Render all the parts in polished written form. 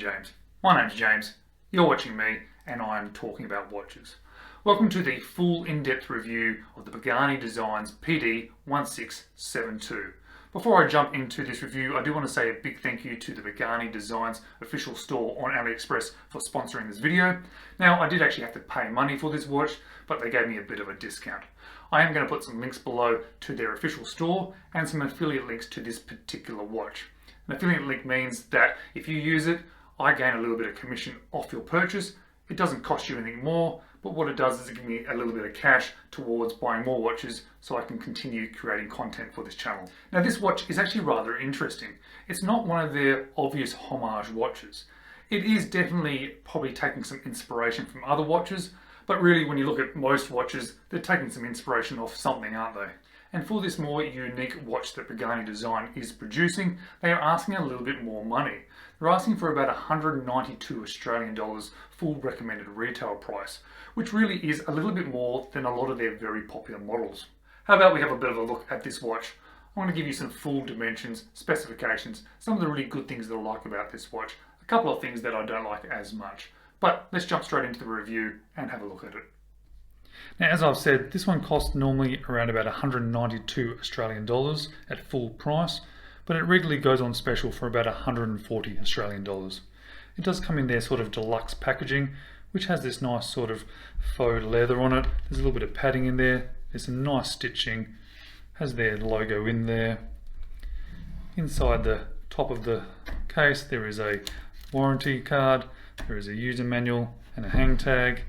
James. My name's James, you're watching me, and I'm talking about watches. Welcome to the full in-depth review of the Pagani Designs PD1672. Before I jump into this review, I do want to say a big thank you to the Pagani Designs official store on AliExpress for sponsoring this video. Now, I did actually have to pay money for this watch, but they gave me a bit of a discount. I am going to put some links below to their official store and some affiliate links to this particular watch. An affiliate link means that if you use it, I gain a little bit of commission off your purchase. It doesn't cost you anything more, but what it does is it gives me a little bit of cash towards buying more watches so I can continue creating content for this channel. Now, this watch is actually rather interesting. It's not one of their obvious homage watches. It is definitely probably taking some inspiration from other watches, but really when you look at most watches, they're taking some inspiration off something, aren't they? And for this more unique watch that Pagani Design is producing, they are asking a little bit more money. They're asking for about 192 Australian dollars full recommended retail price, which really is a little bit more than a lot of their very popular models. How about we have a bit of a look at this watch? I'm going to give you some full dimensions, specifications, some of the really good things that I like about this watch, a couple of things that I don't like as much. But let's jump straight into the review and have a look at it. Now, as I've said, this one costs normally around about 192 Australian dollars at full price, but it regularly goes on special for about 140 Australian dollars. It does come in their sort of deluxe packaging, which has this nice sort of faux leather on it. There's a little bit of padding in there. There's some nice stitching. Has their logo in there. Inside the top of the case, there is a warranty card. There is a user manual and a hang tag.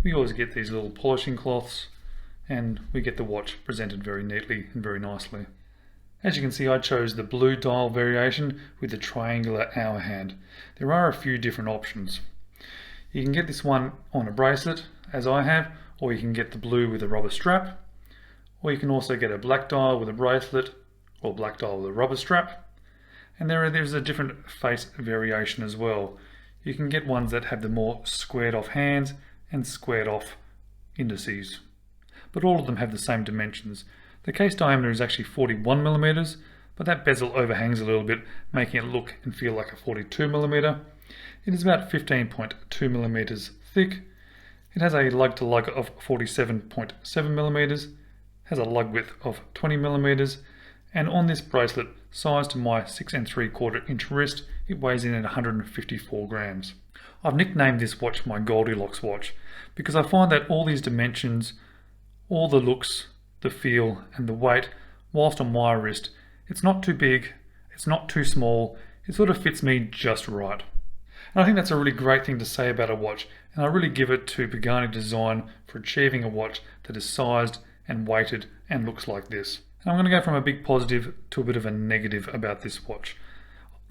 We always get these little polishing cloths, and we get the watch presented very neatly and very nicely. As you can see, I chose the blue dial variation with the triangular hour hand. There are a few different options. You can get this one on a bracelet, as I have, or you can get the blue with a rubber strap, or you can also get a black dial with a bracelet, or black dial with a rubber strap. And there's a different face variation as well. You can get ones that have the more squared off hands and squared off indices, but all of them have the same dimensions. The case diameter is actually 41mm, but that bezel overhangs a little bit, making it look and feel like a 42mm. It is about 15.2mm thick. It has a lug to lug of 47.7mm, has a lug width of 20mm, and on this bracelet, sized to my 6 3/4 inch wrist, it weighs in at 154 grams. I've nicknamed this watch my Goldilocks watch because I find that all these dimensions, all the looks, the feel and the weight, whilst on my wrist, it's not too big, it's not too small, it sort of fits me just right. And I think that's a really great thing to say about a watch, and I really give it to Pagani Design for achieving a watch that is sized and weighted and looks like this. And I'm going to go from a big positive to a bit of a negative about this watch.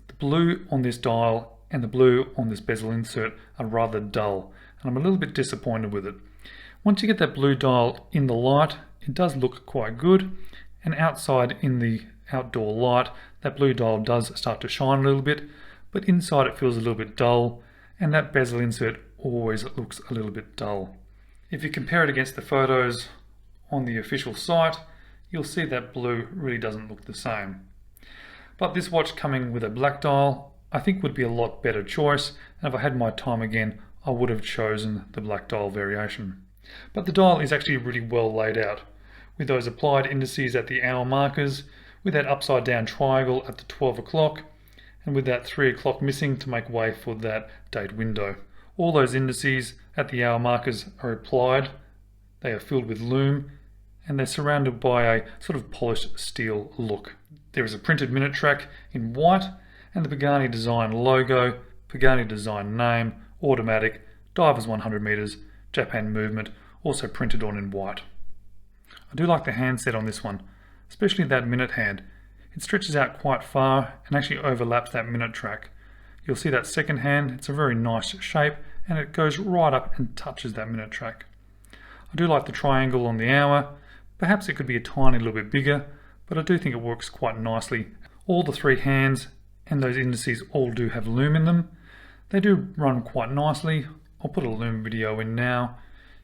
The blue on this dial and the blue on this bezel insert are rather dull, and I'm a little bit disappointed with it. Once you get that blue dial in the light, it does look quite good, and outside in the outdoor light, that blue dial does start to shine a little bit, but inside it feels a little bit dull, and that bezel insert always looks a little bit dull. If you compare it against the photos on the official site, you'll see that blue really doesn't look the same. But this watch coming with a black dial, I think would be a lot better choice, and if I had my time again, I would have chosen the black dial variation. But the dial is actually really well laid out, with those applied indices at the hour markers, with that upside down triangle at the 12 o'clock, and with that 3 o'clock missing to make way for that date window. All those indices at the hour markers are applied, they are filled with lume, and they're surrounded by a sort of polished steel look. There is a printed minute track in white, and the Pagani Design logo, Pagani Design name, automatic, divers 100 meters, Japan movement, also printed on in white. I do like the handset on this one, especially that minute hand. It stretches out quite far and actually overlaps that minute track. You'll see that second hand, it's a very nice shape, and it goes right up and touches that minute track. I do like the triangle on the hour. Perhaps it could be a tiny little bit bigger, but I do think it works quite nicely. All the three hands and those indices all do have lume in them. They do run quite nicely. I'll put a lume video in now.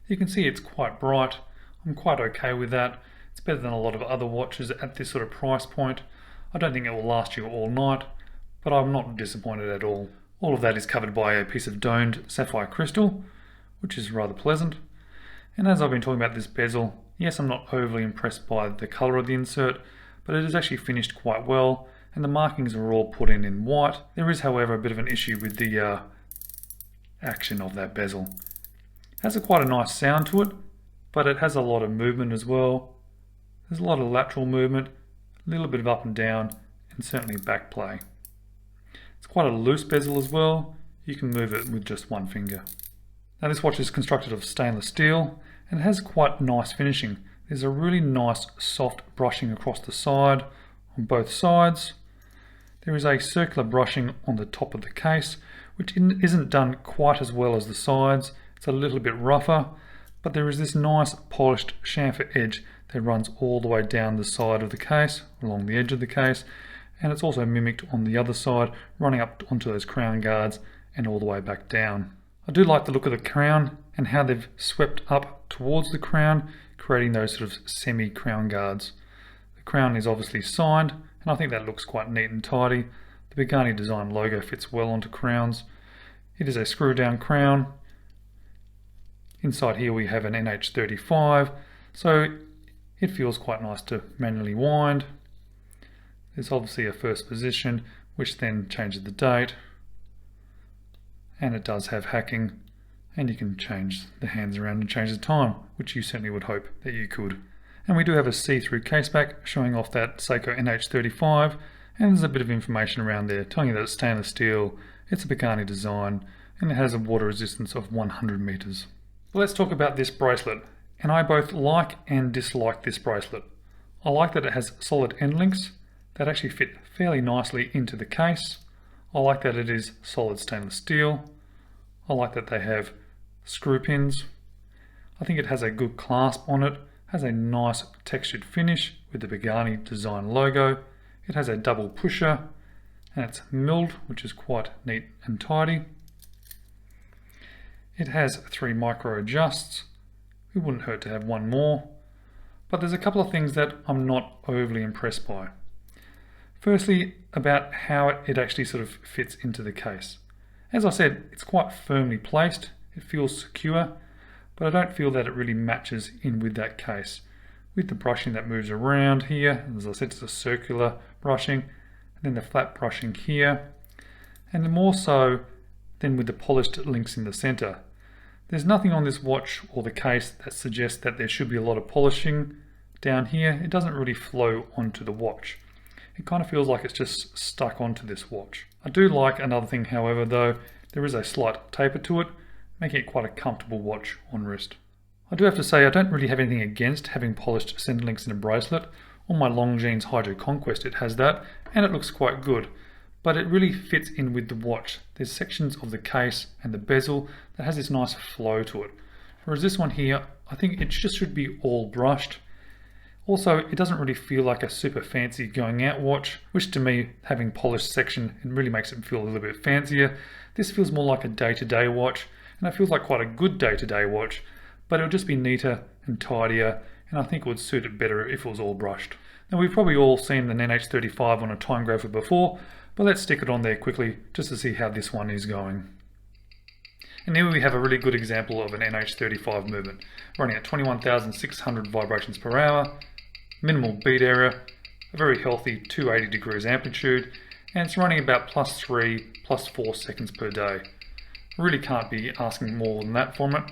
You can see it's quite bright. I'm quite okay with that. It's better than a lot of other watches at this sort of price point. I don't think it will last you all night, but I'm not disappointed at all. All of that is covered by a piece of domed sapphire crystal, which is rather pleasant. And as I've been talking about this bezel, yes, I'm not overly impressed by the colour of the insert, but it is actually finished quite well, and the markings are all put in white. There is, however, a bit of an issue with the action of that bezel. It has quite a nice sound to it, but it has a lot of movement as well. There's a lot of lateral movement, a little bit of up and down, and certainly back play. It's quite a loose bezel as well. You can move it with just one finger. Now this watch is constructed of stainless steel and it has quite nice finishing. There's a really nice soft brushing across the side on both sides. There is a circular brushing on the top of the case, which isn't done quite as well as the sides. It's a little bit rougher, but there is this nice polished chamfer edge that runs all the way down the side of the case, along the edge of the case, and it's also mimicked on the other side, running up onto those crown guards and all the way back down. I do like the look of the crown and how they've swept up towards the crown, creating those sort of semi-crown guards. The crown is obviously signed, and I think that looks quite neat and tidy. The Pagani Design logo fits well onto crowns. It is a screw-down crown. Inside here we have an NH35, so it feels quite nice to manually wind. There's obviously a first position, which then changes the date. And it does have hacking, and you can change the hands around and change the time, which you certainly would hope that you could. And we do have a see-through caseback showing off that Seiko NH35, and there's a bit of information around there telling you that it's stainless steel, it's a Pagani design, and it has a water resistance of 100 meters. Well, let's talk about this bracelet, and I both like and dislike this bracelet. I like that it has solid end links that actually fit fairly nicely into the case. I like that it is solid stainless steel. I like that they have screw pins. I think it has a good clasp on it, has a nice textured finish with the Pagani Design logo. It has a double pusher and it's milled, which is quite neat and tidy. It has 3 micro adjusts. It wouldn't hurt to have one more, but there's a couple of things that I'm not overly impressed by. Firstly, about how it actually sort of fits into the case. As I said, it's quite firmly placed, it feels secure, but I don't feel that it really matches in with that case. With the brushing that moves around here, as I said, it's a circular brushing, and then the flat brushing here, and then more so than with the polished links in the center. There's nothing on this watch or the case that suggests that there should be a lot of polishing down here. It doesn't really flow onto the watch. It kind of feels like it's just stuck onto this watch. I do like another thing, however, though, there is a slight taper to it, making it quite a comfortable watch on wrist. I do have to say I don't really have anything against having polished center links in a bracelet. On my Longines Hydro Conquest it has that, and it looks quite good. But it really fits in with the watch. There's sections of the case and the bezel that has this nice flow to it. Whereas this one here, I think it just should be all brushed. Also, it doesn't really feel like a super fancy going out watch, which to me, having polished section, it really makes it feel a little bit fancier. This feels more like a day-to-day watch, and it feels like quite a good day-to-day watch, but it'll just be neater and tidier, and I think it would suit it better if it was all brushed. Now, we've probably all seen an NH35 on a time grapher before, but let's stick it on there quickly just to see how this one is going. And here we have a really good example of an NH35 movement, running at 21,600 vibrations per hour, minimal beat error, a very healthy 280 degrees amplitude, and it's running about +3, +4 seconds per day. Really can't be asking more than that from it.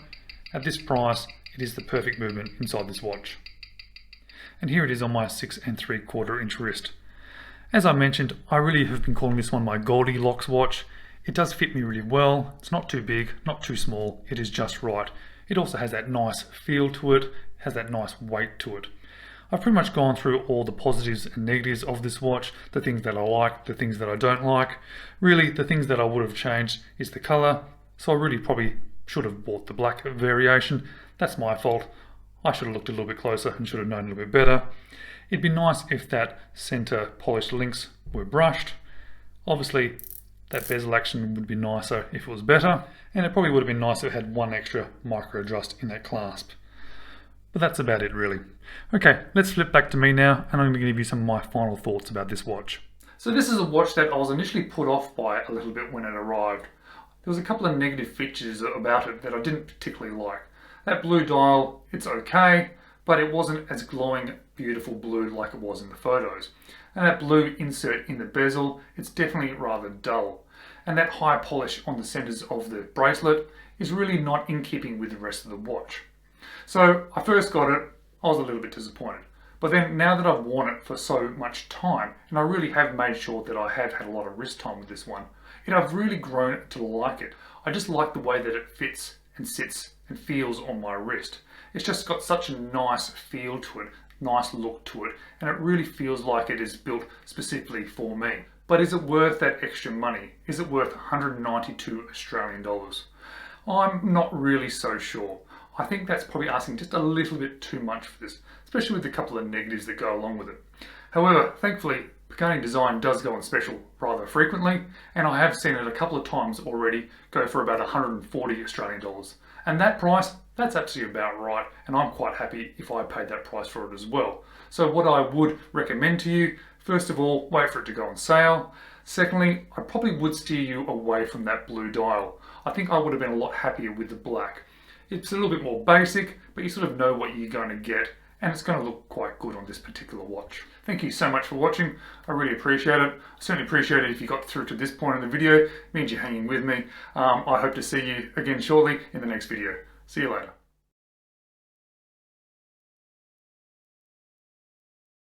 At this price, it is the perfect movement inside this watch. And here it is on my 6 3/4 inch wrist. As I mentioned, I really have been calling this one my Goldilocks watch. It does fit me really well. It's not too big, not too small, it is just right. It also has that nice feel to it, has that nice weight to it. I've pretty much gone through all the positives and negatives of this watch, the things that I like, the things that I don't like. Really, the things that I would have changed is the color, so I really probably should have bought the black variation. That's my fault. I should have looked a little bit closer and should have known a little bit better. It'd be nice if that center polished links were brushed. Obviously, that bezel action would be nicer if it was better, and it probably would have been nicer if it had one extra micro adjust in that clasp. But that's about it really. Okay, let's flip back to me now, and I'm going to give you some of my final thoughts about this watch. So this is a watch that I was initially put off by a little bit when it arrived. There was a couple of negative features about it that I didn't particularly like. That blue dial, it's okay, but it wasn't as glowing, beautiful blue like it was in the photos. And that blue insert in the bezel, it's definitely rather dull. And that high polish on the centers of the bracelet is really not in keeping with the rest of the watch. So I first got it, I was a little bit disappointed. But then now that I've worn it for so much time, and I really have made sure that I have had a lot of wrist time with this one, I've really grown to like it. I just like the way that it fits and sits and feels on my wrist. It's just got such a nice feel to it, nice look to it, and it really feels like it is built specifically for me. But is it worth that extra money? Is it worth 192 Australian dollars? I'm not really so sure. I think that's probably asking just a little bit too much for this, especially with a couple of negatives that go along with it. However, thankfully, Pagani Design does go on special rather frequently, and I have seen it a couple of times already go for about 140 Australian dollars. And that price, that's actually about right, and I'm quite happy if I paid that price for it as well. So what I would recommend to you, first of all, wait for it to go on sale. Secondly, I probably would steer you away from that blue dial. I think I would have been a lot happier with the black. It's a little bit more basic, but you sort of know what you're going to get, and it's going to look quite good on this particular watch. Thank you so much for watching. I really appreciate it. I certainly appreciate it if you got through to this point in the video. It means you're hanging with me. I hope to see you again shortly in the next video. See you later.